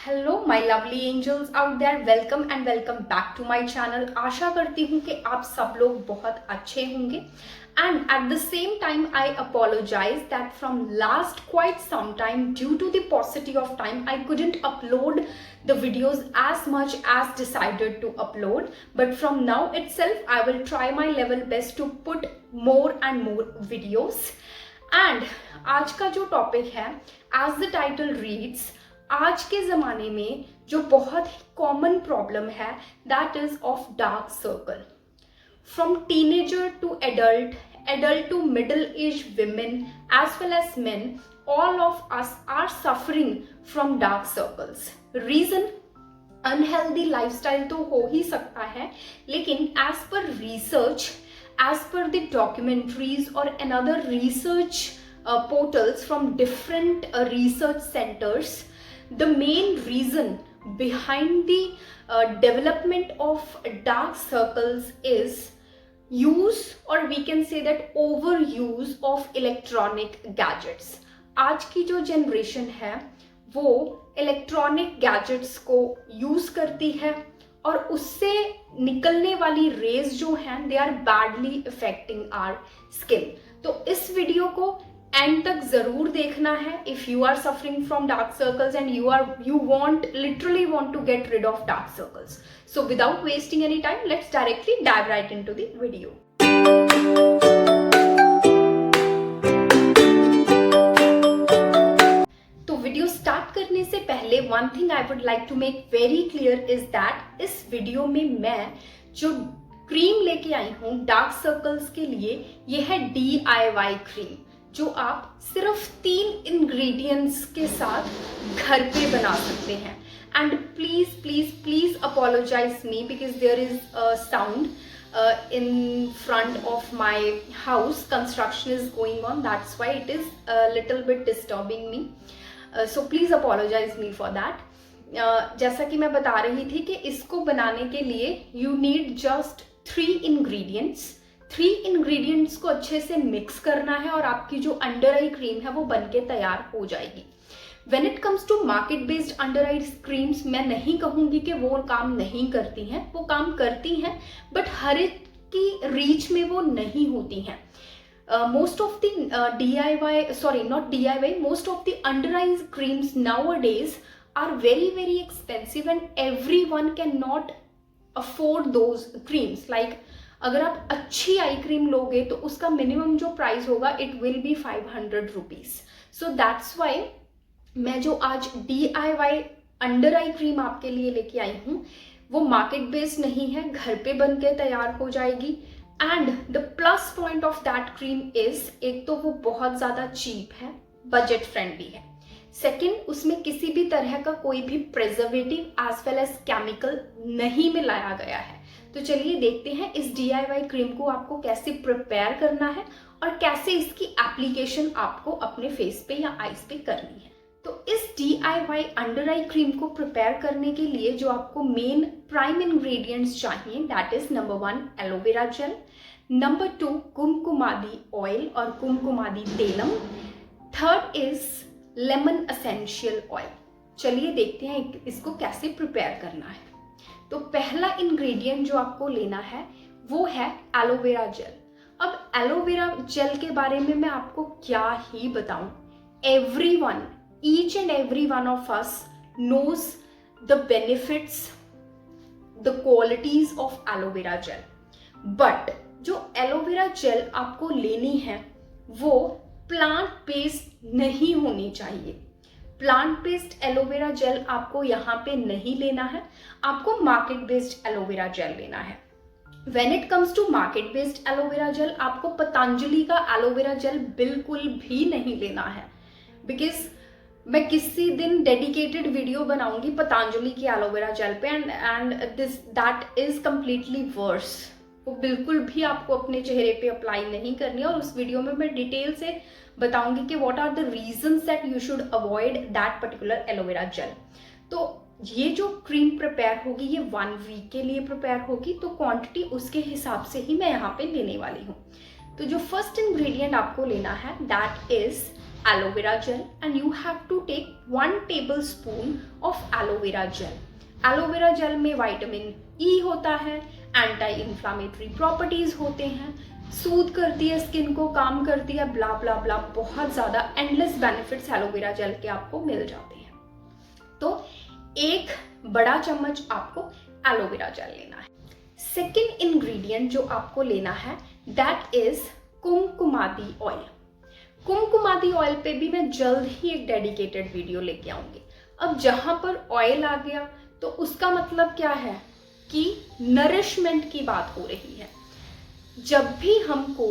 Hello my lovely angels out there, welcome and welcome back to my channel. आशा करती हूँ कि आप सब लोग बहुत अच्छे होंगे and at the same time I apologise that from last quite some time due to the paucity of time I couldn't upload the videos as much as decided to upload, but from now itself I will try my level best to put more and more videos. And आज का जो topic है, as the title reads, आज के ज़माने में जो बहुत ही कॉमन प्रॉब्लम है that is of dark circle. From teenager to adult, adult to middle age women as well as men, all of us are suffering from dark circles. Reason unhealthy lifestyle तो हो ही सकता है, लेकिन as per research, as per the documentaries or another research portals from different research centers, the main reason behind the development of dark circles is use, or we can say that overuse of electronic gadgets. आज की जो generation है वो electronic gadgets को use करती है और उससे निकलने वाली रेज जो हैं they are badly affecting our skin. तो इस वीडियो को एंड तक जरूर देखना है if you are suffering from dark circles and you literally want to get rid of dark circles. So without wasting any time, let's directly dive right into the video. Video start करने से पहले one thing I would like to make very clear is that इस video में मैं जो cream लेके आई हूँ dark circles के लिए, ये है DIY क्रीम जो आप सिर्फ 3 इंग्रेडिएंट्स के साथ घर पे बना सकते हैं। And please please please apologise me because there is sound in front of my house. Construction is going on, that's why it is a little bit disturbing me. So please apologize me for that. जैसा कि मैं बता रही थी कि इसको बनाने के लिए you need just 3 ingredients. 3 ingredients को अच्छे से मिक्स करना है और आपकी जो अंडर आई क्रीम है वो बनके तैयार हो जाएगी। When it comes to market based under eye creams, मैं नहीं कहूँगी कि वो काम नहीं करती हैं, वो काम करती हैं, बट हर एक की रीच में वो नहीं होती हैं। Most of the most of the under eyes creams nowadays are very very expensive and everyone cannot afford those creams. Like अगर आप अच्छी आई क्रीम लोगे तो उसका मिनिमम जो प्राइस होगा it will be 500 rupees. So that's why मैं जो आज DIY अंडर आई क्रीम आपके लिए लेके आई हूँ वो मार्केट बेस्ड नहीं है, घर पे बन के तैयार हो जाएगी। And the plus point of that cream is, एक तो वो बहुत ज़्यादा चीप है, बजट फ्रेंडली है। सेकेंड, उसमें किसी भी तरह का कोई भी preservative as well as chemical नहीं मिलाया गया है। तो चलिए देखते हैं इस DIY क्रीम को आपको कैसे प्रिपेयर करना है और कैसे इसकी एप्लीकेशन आपको अपने फेस पे या आईज पे करनी है। तो इस DIY अंडर आई क्रीम को प्रिपेयर करने के लिए जो आपको मेन प्राइम इंग्रेडिएंट्स चाहिए that is number 1 aloe vera gel, number 2 Kumkumadi oil और कुमकुमादी तेलम, third is lemon essential oil. चलिए देखते हैं इसको कैसे प्रिपेयर करना है। तो पहला इंग्रेडिएंट जो आपको लेना है वो है एलोवेरा जेल। अब एलोवेरा जेल के बारे में मैं आपको क्या ही बताऊं, everyone, each and every one of us knows the benefits, the qualities of aloe vera gel. But जो एलोवेरा जेल आपको लेनी है वो प्लांट बेस्ड नहीं होनी चाहिए। प्लांट बेस्ड एलोवेरा जेल आपको यहाँ पे नहीं लेना है, आपको मार्केट बेस्ड एलोवेरा जेल लेना है। When it comes to market based aloe vera gel, आपको पतंजलि का एलोवेरा जेल बिल्कुल भी नहीं लेना है, बिकॉज मैं किसी दिन डेडिकेटेड वीडियो बनाऊंगी पतंजलि की एलोवेरा जेल पे and that is completely worse. वो बिल्कुल भी आपको अपने चेहरे पे अप्लाई नहीं करनी है और उस वीडियो में मैं डिटेल से बताऊंगी कि what are the reasons that you should avoid that particular aloe vera gel. तो ये जो क्रीम प्रिपेयर होगी ये 1 वीक के लिए प्रिपेयर होगी, तो क्वांटिटी उसके हिसाब से ही मैं यहाँ पे लेने वाली हूँ। तो जो फर्स्ट इंग्रेडिएंट आपको लेना है that is aloe vera gel and you have to take 1 tablespoon of aloe vera gel. aloe vera gel में विटामिन ई होता है, एंटी इन्फ्लामेटरी प्रॉपर्टीज होते हैं, सूद करती है स्किन को, काम करती है, ब्ला ब्ला ब्ला, बहुत ज़्यादा एंडलेस बेनिफिट्स एलोवेरा जेल के आपको मिल जाते हैं। तो 1 बड़ा चम्मच आपको एलोवेरा जेल लेना है। सेकेंड इंग्रेडिएंट जो आपको लेना है that is Kumkumadi oil. Kumkumadi oil पे भी मैं जल्द ही एक डेडिकेटेड वीडियो लेके आऊंगी। अब जहां पर ऑयल आ गया तो उसका मतलब क्या है कि नरिशमेंट की बात हो रही है। जब भी हमको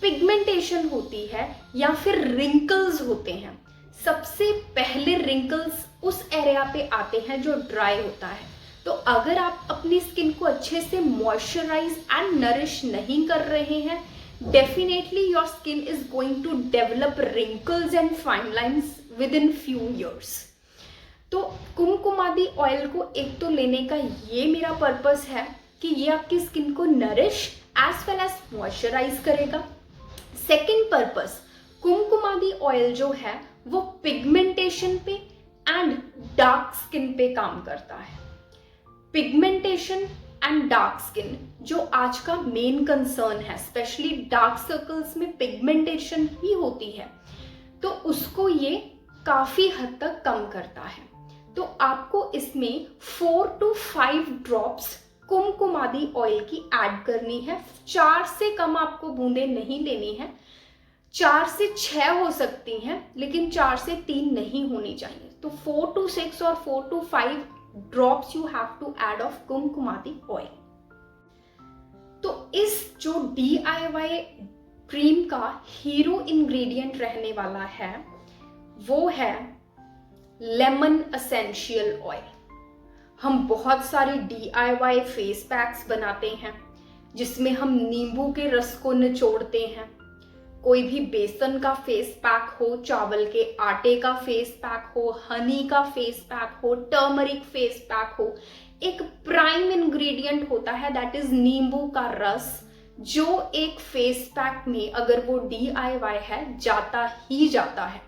पिगमेंटेशन होती है या फिर रिंकल्स होते हैं, सबसे पहले रिंकल्स उस एरिया पे आते हैं जो ड्राई होता है। तो अगर आप अपनी स्किन को अच्छे से मॉइस्चराइज एंड नरिश नहीं कर रहे हैं, definitely your skin is going to develop wrinkles and fine lines within few years. तो कुमकुमादी ऑयल को एक तो लेने का ये मेरा पर्पस है कि ये आपकी स्किन को nourish as well as moisturise करेगा। सेकेंड पर्पस, कुमकुमादी ऑयल जो है वो पिगमेंटेशन पे एंड डार्क स्किन पे काम करता है। पिगमेंटेशन एंड डार्क स्किन जो आज का मेन कंसर्न है, स्पेशली डार्क सर्कल्स में पिगमेंटेशन ही होती है, तो उसको ये काफी हद तक कम करता है। तो आपको इसमें 4 to 5 ड्रॉप्स कुमकुमादी ऑयल की ऐड करनी है। 4 से कम आपको बूंदे नहीं लेनी है, 4 से 6 हो सकती हैं, लेकिन 4 से 3 नहीं होनी चाहिए। तो 4 to 6 और 4 to 5 drops you have to add of Kumkumadi oil. तो इस जो DIY क्रीम का हीरो इंग्रेडिएंट रहने वाला है वो है लेमन एसेंशियल ऑयल। हम बहुत सारे DIY फेस पैक्स बनाते हैं जिसमें हम नींबू के रस को निचोड़ते हैं। कोई भी बेसन का फेस पैक हो, चावल के आटे का फेस पैक हो, हनी का फेस पैक हो, टर्मरिक फेस पैक हो, एक प्राइम इंग्रेडिएंट होता है दैट इज नींबू का रस, जो एक फेस पैक में अगर वो DIY है जाता ही जाता है।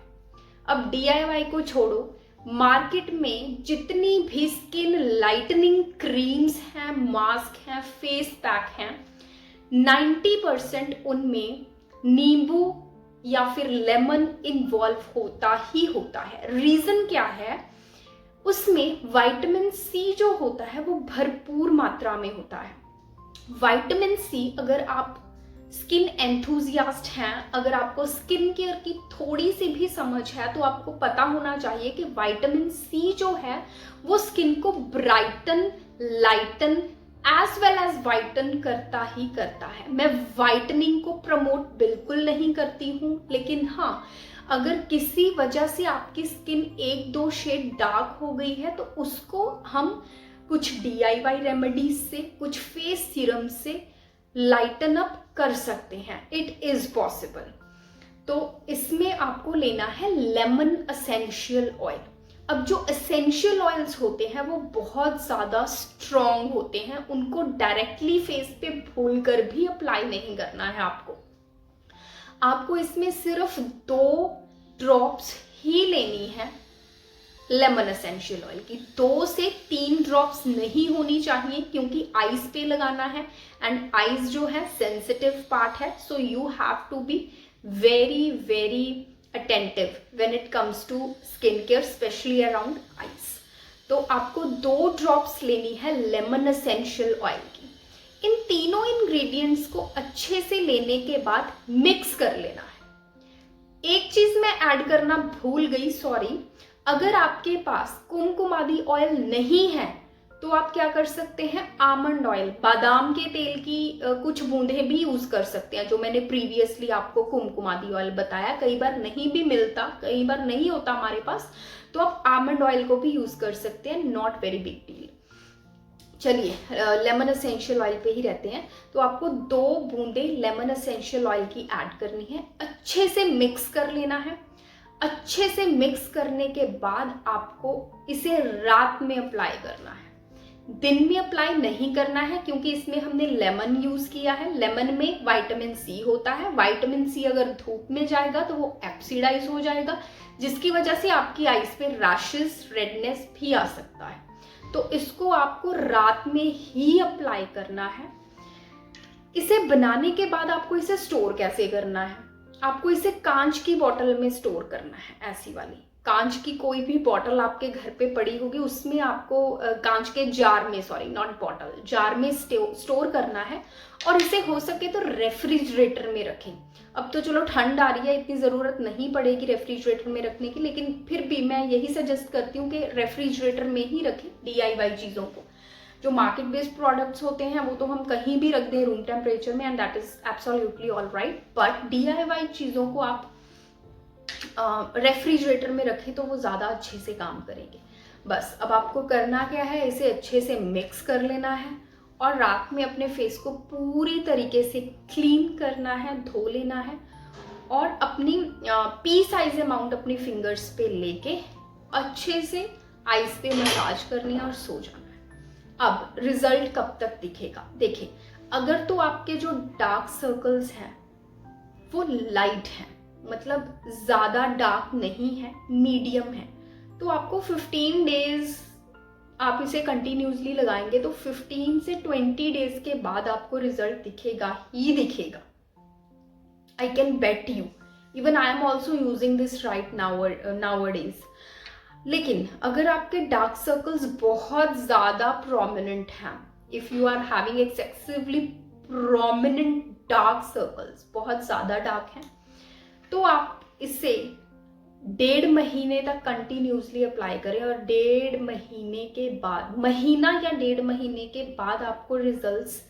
अब DIY को छोड़ो, मार्केट में जितनी भी स्किन लाइटनिंग क्रीम्स हैं, मास्क हैं, फेस पैक हैं, 90% उनमें नींबू या फिर लेमन इन्वॉल्व होता ही होता है। रीजन क्या है? उसमें विटामिन C जो होता है वो भरपूर मात्रा में होता है। विटामिन C, अगर आप स्किन एंथुजियास्ट हैं, अगर आपको स्किन केयर की थोड़ी सी भी समझ है, तो आपको पता होना चाहिए कि विटामिन C जो है वो स्किन को ब्राइटन, लाइटन एज वेल एज वाइटन करता ही करता है। मैं वाइटनिंग को प्रमोट बिल्कुल नहीं करती हूँ, लेकिन हाँ, अगर किसी वजह से आपकी स्किन 1-2 शेड डार्क हो गई है तो उसको हम कुछ DIY रेमेडीज से, कुछ फेस सीरम से लाइटन अप कर सकते हैं। It is possible. तो इसमें आपको लेना है लेमन एसेंशियल ऑयल। अब जो एसेंशियल ऑयल्स होते हैं वो बहुत ज़्यादा स्ट्रॉन्ग होते हैं, उनको डायरेक्टली फेस पे भूल कर भी अप्लाई नहीं करना है। आपको इसमें सिर्फ 2 ड्रॉप्स ही लेनी है लेमन एसेंशियल ऑयल की। 2 से 3 ड्रॉप्स नहीं होनी चाहिए क्योंकि आईज पे लगाना है एंड आईज जो है सेंसिटिव पार्ट है, so you have to be very very attentive when it comes to skin care, especially around eyes। तो आपको 2 ड्रॉप्स लेनी है लेमन एसेंशियल ऑयल की। इन तीनों इंग्रेडिएंट्स को अच्छे से लेने के बाद मिक्स कर लेना है। एक चीज मैं ऐड करना भूल गई, सॉरी। अगर आपके पास कुमकुमादी ऑयल नहीं है तो आप क्या कर सकते हैं, आमंड ऑयल, बादाम के तेल की कुछ बूंदें भी यूज कर सकते हैं, जो मैंने प्रीवियसली आपको कुमकुमादी ऑयल बताया। कई बार नहीं भी मिलता, कई बार नहीं होता हमारे पास, तो आप आमंड ऑयल को भी यूज कर सकते हैं, नॉट वेरी बिग डील। चलिए लेमन एसेंशियल ऑयल पे ही रहते हैं। तो आपको 2 बूंदे लेमन एसेंशियल ऑयल की ऐड करनी है, अच्छे से मिक्स कर लेना है। अच्छे से मिक्स करने के बाद आपको इसे रात में अप्लाई करना है। दिन में अप्लाई नहीं करना है क्योंकि इसमें हमने लेमन यूज किया है। लेमन में विटामिन सी होता है। विटामिन सी अगर धूप में जाएगा तो वो ऑक्सीडाइज हो जाएगा, जिसकी वजह से आपकी आईज पे रैशेस, रेडनेस भी आ सकता है। तो इसको आपको रात में ही अप्लाई करना है। इसे बनाने के बाद आपको इसे स्टोर कैसे करना है? आपको इसे कांच की बोतल में स्टोर करना है। ऐसी वाली कांच की कोई भी बॉटल आपके घर पे पड़ी होगी, उसमें आपको कांच के जार में, सॉरी नॉट बॉटल, जार में स्टोर करना है। और इसे हो सके तो रेफ्रिजरेटर में रखें। अब तो चलो ठंड आ रही है, इतनी ज़रूरत नहीं पड़ेगी रेफ्रिजरेटर में रखने की, लेकिन फिर भी मैं यही सजेस्ट करती हूँ कि रेफ्रिजरेटर में ही रखें DIY चीज़ों को। जो मार्केट बेस्ड प्रोडक्ट्स होते हैं वो तो हम कहीं भी रख दें रूम टेम्परेचर में, and that is absolutely all right, but DIY चीज़ों को आप रेफ्रिजरेटर में रखें तो वो ज़्यादा अच्छे से काम करेंगे। बस अब आपको करना क्या है, इसे अच्छे से मिक्स कर लेना है और रात में अपने फेस को पूरी तरीके से क्लीन करना है, धो लेना है और अपनी पी साइज अमाउंट अपनी फिंगर्स पे लेके अच्छे से आईज पे मसाज करनी है और सो जाना है। अब रिजल्ट कब तक दिखेगा? देखिए, अगर तो आपके जो डार्क सर्कल्स हैं वो लाइट हैं, मतलब ज़्यादा डार्क नहीं है, मीडियम है, तो आपको 15 डेज आप इसे कंटिन्यूसली लगाएंगे तो 15 से 20 डेज के बाद आपको रिजल्ट दिखेगा ही दिखेगा। I can bet you, even I am also using this right nowadays. लेकिन अगर आपके डार्क सर्कल्स बहुत ज़्यादा प्रोमिनेंट हैं, if you are having excessively prominent dark circles, बहुत ज़्यादा डार्क हैं, तो आप इसे 1.5 महीने तक कंटिन्यूसली अप्लाई करें और 1.5 महीने के बाद, महीना या 1.5 महीने के बाद आपको रिजल्ट्स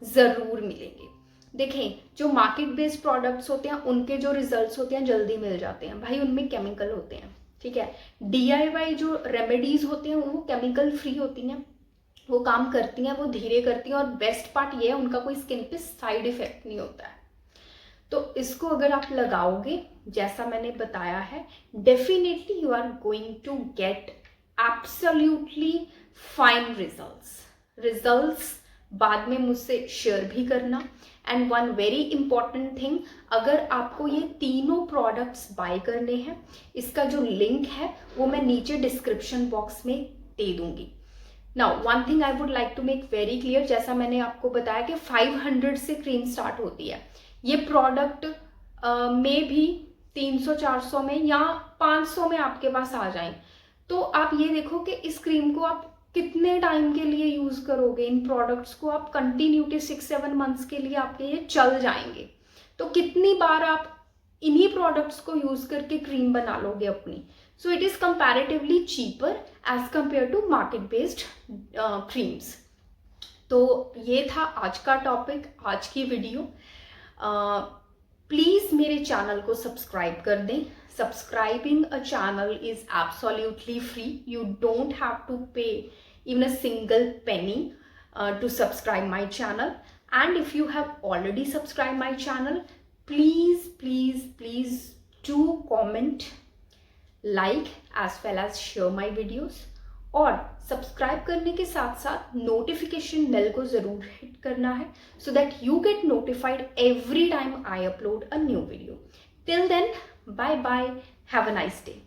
ज़रूर मिलेंगे। देखें, जो मार्केट बेस्ड प्रोडक्ट्स होते हैं उनके जो रिजल्ट्स होते हैं जल्दी मिल जाते हैं भाई, उनमें केमिकल होते हैं, ठीक है। DIY जो रेमेडीज होते हैं वो केमिकल फ्री होती हैं, वो काम करती हैं, वो धीरे करती हैं और बेस्ट पार्ट ये है उनका कोई स्किन पे साइड इफेक्ट नहीं होता है। तो इसको अगर आप लगाओगे जैसा मैंने बताया है, definitely you are going to get absolutely fine results बाद में मुझसे शेयर भी करना। And one very important thing, अगर आपको ये तीनों प्रोडक्ट्स बाय करने हैं, इसका जो लिंक है वो मैं नीचे डिस्क्रिप्शन बॉक्स में दे दूंगी। Now one thing I would like to make very clear, जैसा मैंने आपको बताया कि 500 से क्रीम स्टार्ट होती है, ये प्रोडक्ट में भी 300-400 में या 500 में आपके पास आ जाएं, तो आप ये देखो कि इस क्रीम को आप कितने टाइम के लिए यूज़ करोगे। इन प्रोडक्ट्स को आप कंटिन्यूटी 6-7 मंथ्स के लिए आपके ये चल जाएंगे, तो कितनी बार आप इन्हीं प्रोडक्ट्स को यूज़ करके क्रीम बना लोगे अपनी। So it is comparatively cheaper as compare to market based creams. तो ये था आज का टॉपिक, आज की वीडियो। प्लीज़ मेरे चैनल को सब्सक्राइब कर दें। Subscribing a channel is absolutely free, you don't have to pay even a single penny to subscribe my channel. And if you have already subscribed my channel, please do comment, like as well as share my videos. और subscribe करने के साथ साथ notification bell को ज़रूर hit करना है so that you get notified every time I upload a new video. Till then, bye bye, have a nice day.